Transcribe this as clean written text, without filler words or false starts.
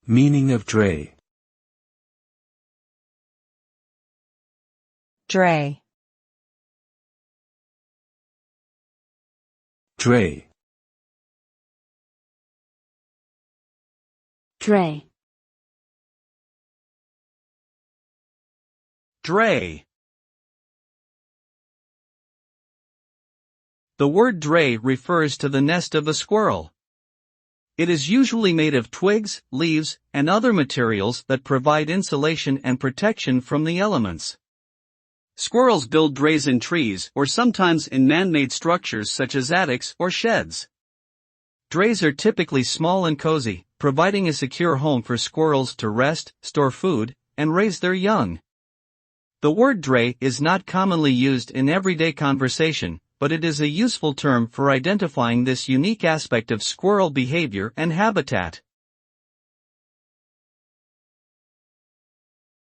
Meaning of drey. Drey. Drey. Drey. Drey. The word drey refers to the nest of a squirrel. It is usually made of twigs, leaves, and other materials that provide insulation and protection from the elements. Squirrels build dreys in trees or sometimes in man-made structures such as attics or sheds. Dreys are typically small and cozy, providing a secure home for squirrels to rest, store food, and raise their young. The word drey is not commonly used in everyday conversation, but it is a useful term for identifying this unique aspect of squirrel behavior and habitat.